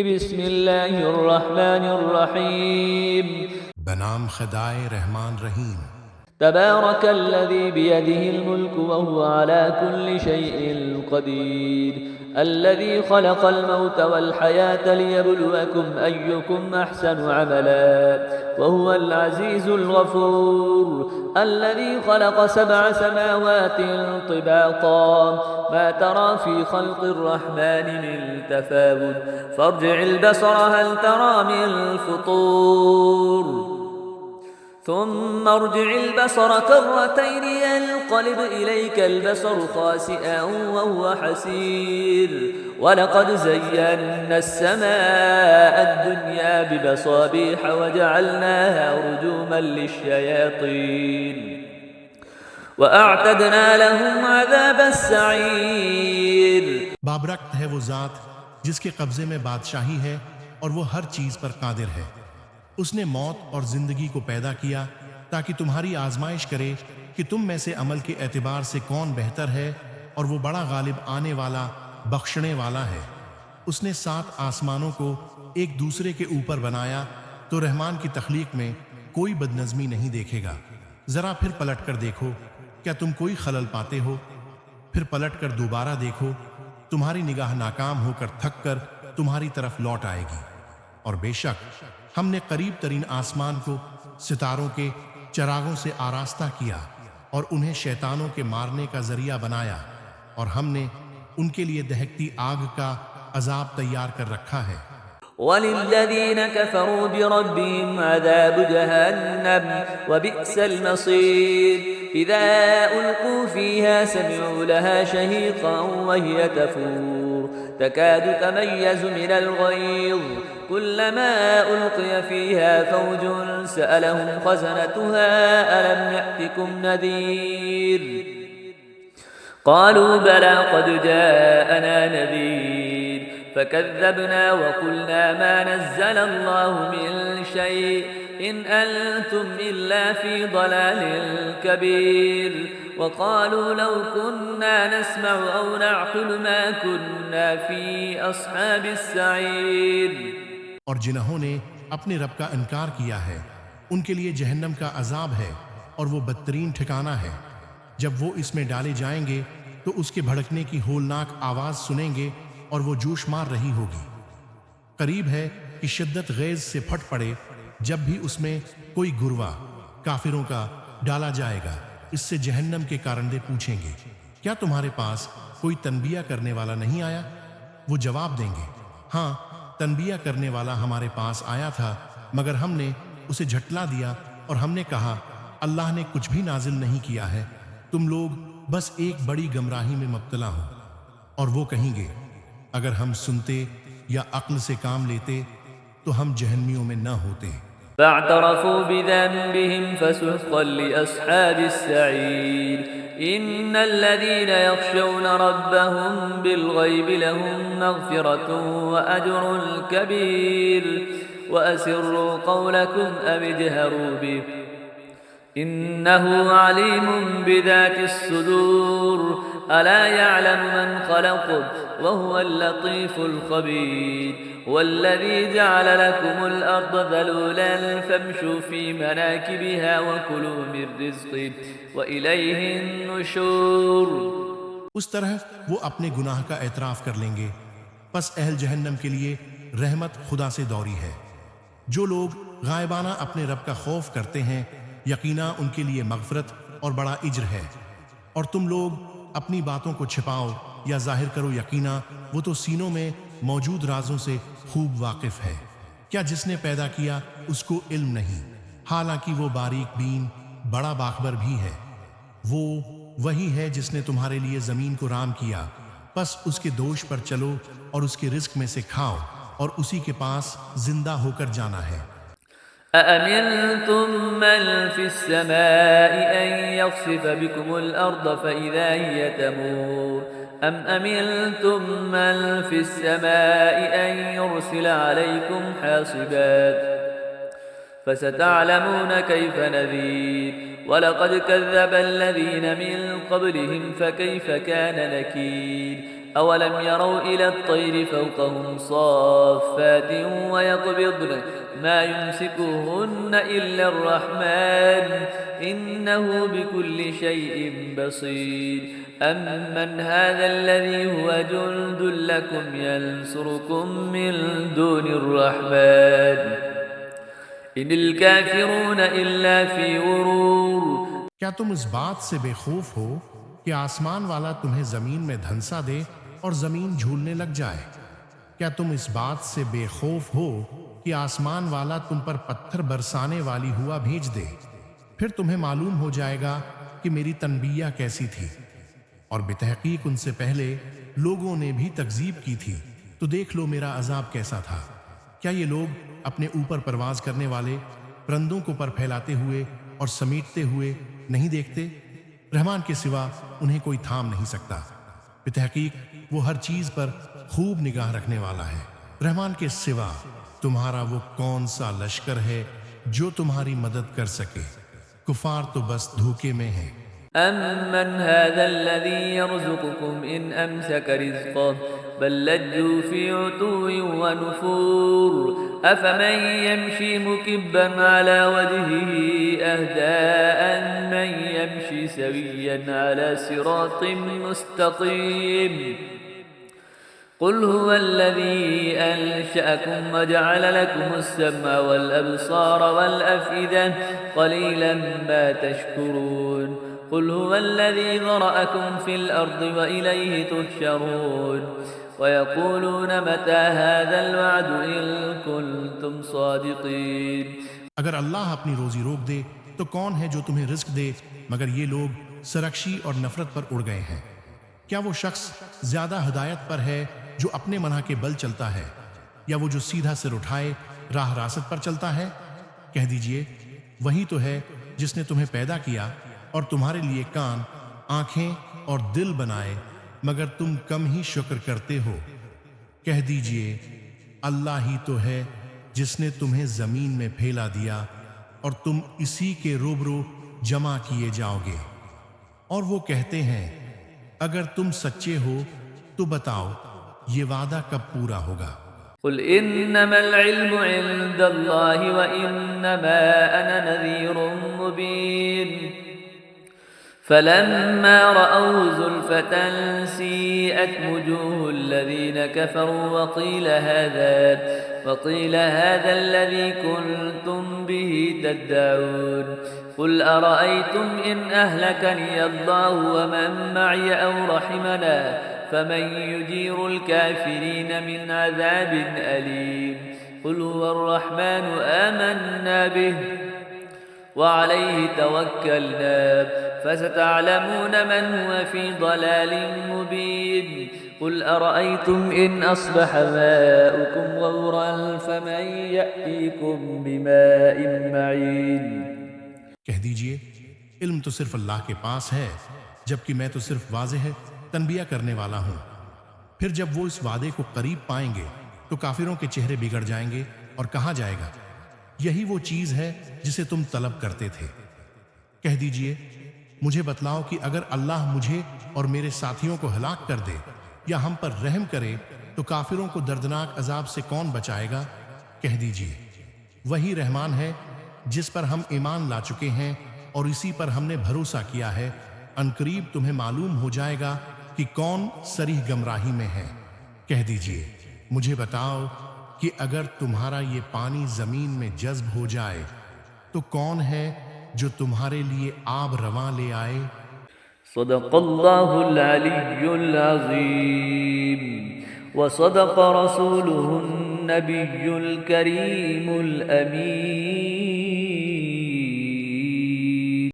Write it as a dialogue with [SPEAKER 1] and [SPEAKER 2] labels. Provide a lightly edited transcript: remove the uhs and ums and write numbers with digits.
[SPEAKER 1] बिस्मिल्लाहिर्रहमानिर्रहीम।
[SPEAKER 2] बनाम खुदाए रहमान रहीम।
[SPEAKER 1] तबारकल्लज़ी बियदिहिल मुल्कु व हुवा अला कुल्लि शैइन क़दीर। अल्लज़ी ख़लक़ल मौत वल हयात लियब्लुवकुम अय्युकुम अहसनु अमला व हुवल अज़ीज़ुल गफ़ूर। अल्लज़ी ख़लक़ सबअ समावातिन तिबाक़ा मा तरा फ़ी ख़ल्क़िर रहमानि मिन तफ़ावुत फ़र्जि'ल बसर हल तरा मिन फ़ुतूर ثم ارجع البصر كرتين ينقلب إليك البصر خاسئا وهو حسير ولقد زينا السماء الدنيا بمصابيح وجعلناها رجوما للشياطين وأعتدنا لهم عذاب السعير।
[SPEAKER 2] बाबरकत है वो जात जिसके कब्जे में बादशाही है और वो हर चीज पर कादिर है। उसने मौत और जिंदगी को पैदा किया ताकि तुम्हारी आजमाइश करे कि तुम में से अमल के एतबार से कौन बेहतर है, और वो बड़ा गालिब आने वाला बख्शने वाला है। उसने 7 आसमानों को एक दूसरे के ऊपर बनाया तो रहमान की तख्लीक में कोई बदनज़मी नहीं देखेगा। जरा फिर पलट कर देखो, क्या तुम कोई खलल पाते हो? फिर पलट कर दोबारा देखो, तुम्हारी निगाह नाकाम होकर थक कर तुम्हारी तरफ लौट आएगी। और बेशक हमने करीब तरीन आसमान को सितारों के चरागों से आरास्ता किया और उन्हें शैतानों के मारने का जरिया बनाया, और हमने उनके लिए दहकती आग का अजाब तैयार कर रखा है।
[SPEAKER 1] वलिल्लज़ीन कफ़रू बिरब्बिहिम अज़ाबु जहन्नम वबिअसल मसीर। इज़ा उल्क़ू फ़ीहा समिअू लहा शहीक़न वहिय तफ़ूर तकादु तमय्यज़ु मिनल ग़यज़ कुल्लमा उल्क़िय फ़ीहा फ़ौजुन सअलहुम ख़ज़नतुहा अलम यअतिकुम नज़ीर क़ालू बला क़द जाअना नज़ीर फकज़्ज़बना वक़ुल्ना मा नज़्ज़ल अल्लाहु मिन शै'इन इन अंतुम इल्ला फ़ी ज़लालिल कबीर वक़ालू लौ कुन्ना नस्मअु औ नअक़िलु मा कुन्ना फ़ी अस्हाबिस सईर।
[SPEAKER 2] और जिन्होंने अपने रब का इनकार किया है उनके लिए जहन्नम का अजाब है, और वो बदतरीन ठिकाना है। जब वो इसमें डाले जाएंगे तो उसके भड़कने की होलनाक आवाज सुनेंगे और वो जोश मार रही होगी। करीब है कि शिद्दत गैज से फट पड़े जब भी उसमें कोई गुरवा काफिरों का डाला जाएगा। इससे जहन्नम के कारंदे पूछेंगे, क्या तुम्हारे पास कोई तनबिया करने वाला नहीं आया? वो जवाब देंगे, हाँ, तनबिया करने वाला हमारे पास आया था, मगर हमने उसे झटला दिया और हमने कहा अल्लाह ने कुछ भी नाजिल नहीं किया है, तुम लोग बस एक बड़ी गमराही में मुब्तला हो। और वो कहेंगे, अगर हम सुनते या अक्ल से काम लेते तो हम जहन्मियों में न होते।
[SPEAKER 1] فاعترفوا بذنبهم فسحقا لأصحاب السعير। إن الذين يخشون ربهم بالغيب لهم مغفرة وأجر كبير وأسروا قولكم أو اجهروا به إنه عليم بذات الصدور ألا يعلم من خلق وهو اللطيف الخبير والذي جعل لكم الأرض ذلولا فامشوا في مناكبها وكلوا من رزقه وإليه النشور।
[SPEAKER 2] उस तरह वो अपने गुनाह का एतराफ कर लेंगे। बस अहल जहन्नम के लिए रहमत खुदा से दौरी है। जो लोग गायबाना अपने रब का खौफ करते हैं, यकीना उनके लिए मगफरत और बड़ा इज्र है। और तुम लोग अपनी बातों को छिपाओ या जाहिर करो, यकीना वो तो सीनों में मौजूद राजों से खूब वाकिफ है। क्या जिसने पैदा किया उसको इल्म नहीं? हालांकि वो बारीक बीन बड़ा बाखबर भी है। वो वही है जिसने तुम्हारे लिए जमीन को राम किया, बस उसके दोष पर चलो और उसके रिस्क में से खाओ, और उसी के पास जिंदा होकर जाना है।
[SPEAKER 1] أأمنتم من في السماء أن يخسف بكم الأرض فإذا هي تمور أم أمنتم من في السماء أن يرسل عليكم حاصبات فستعلمون كيف نذير ولقد كذب الذين من قبلهم فكيف كان نكير أولم يروا إلى الطير فوقهم صافات ويقبضن ما يمسكهن إلا الرحمن إنه بكل شيء بصير أمن هذا الذي هو جند لكم ينصركم من دون الرحمن إن الكافرون إلا في غرور
[SPEAKER 2] क्या तुम इस बात से बेखौफ हो कि आसमान वाला तुम्हें जमीन में धंसा दे और जमीन झूलने लग जाए? क्या तुम इस बात से बेखौफ हो कि आसमान वाला तुम पर पत्थर बरसाने वाली हुआ भेज दे? फिर तुम्हें मालूम हो जाएगा कि मेरी तनबीया कैसी थी। और बेतहकीक उनसे पहले लोगों ने भी तकजीब की थी, तो देख लो मेरा अजाब कैसा था। क्या ये लोग अपने ऊपर परवाज करने वाले परिंदों को पर फैलाते हुए और समेटते हुए नहीं देखते? रहमान के सिवा उन्हें कोई थाम नहीं सकता। बेतहकीक वो हर चीज पर खूब निगाह रखने वाला है। रहमान के सिवा तुम्हारा वो कौन सा लश्कर है जो तुम्हारी मदद कर सके? कुफार तो बस धोखे में है।
[SPEAKER 1] أمن هذا الذي يرزقكم إن أمسك رزقه بل لجوا في عتو ونفور أفمن يمشي مكبا على وجهه أهدى من يمشي سويا على صراط مستقيم قل هو الذي أنشأكم وجعل لكم السمع والأبصار والأفئدة قليلا ما تشكرون قل هو الذي ذرأكم في الأرض وإليه تحشرون ويقولون متى هذا الوعد إن كنتم صادقين
[SPEAKER 2] अगर अल्लाह अपनी रोजी रोक दे तो कौन है जो तुम्हें रिस्क दे मगर ये लोग सरकशी और नफरत पर उड़ गए हैं। क्या वो शख्स ज्यादा हिदायत पर है जो अपने मना के बल चलता है, या वो जो सीधा सिर उठाए राह रासत पर चलता है? कह दीजिए वही तो है जिसने तुम्हें पैदा किया और तुम्हारे लिए कान, आंखें और दिल बनाए, मगर तुम कम ही शुक्र करते हो। कह दीजिए अल्लाह ही तो है जिसने तुम्हें जमीन में फैला दिया और तुम इसी के रूबरू जमा किए जाओगे। और वो कहते हैं अगर तुम सच्चे हो तो बताओ ये वादा कब पूरा होगा?
[SPEAKER 1] قل إنما العلم عند الله وإنما أنا نذير مبين فلما رأوا زلفة سيئت وجوه الذين كفروا وقيل هذا الذي كنتم به تدعون قل أرأيتم إن أهلكني الله ومن معي أو رحمنا فمن يجير الكافرين من عذاب أليم قل هو الرحمن آمنا به وعليه توكلنا فستعلمون من هو في ضلال مبين قل أرأيتم إن أصبح ماؤكم غورا فمن يأتيكم بماء معين
[SPEAKER 2] कह दीजिए इल्म तो सिर्फ अल्लाह के पास है, जबकि मैं तो सिर्फ वाज़ेह तनबिया करने वाला हूं। फिर जब वो इस वादे को करीब पाएंगे तो काफिरों के चेहरे बिगड़ जाएंगे और कहा जाएगा यही वो चीज है जिसे तुम तलब करते थे। कह दीजिए मुझे बतलाओ कि अगर अल्लाह मुझे और मेरे साथियों को हलाक कर दे या हम पर रहम करे तो काफिरों को दर्दनाक अजाब से कौन बचाएगा? कह दीजिए वही रहमान है जिस पर हम ईमान ला चुके हैं और इसी पर हमने भरोसा किया है। अनकरीब तुम्हें मालूम हो जाएगा कि कौन सरीह गमराही में है। कह दीजिए मुझे बताओ कि अगर तुम्हारा ये पानी जमीन में जज्ब हो जाए तो कौन है जो तुम्हारे लिए आब रवां ले आए?
[SPEAKER 1] सदक़ल्लाहुल अलीयुल अज़ीम व सदक़ रसूलुहुन नबियुल करीमुल अमीन।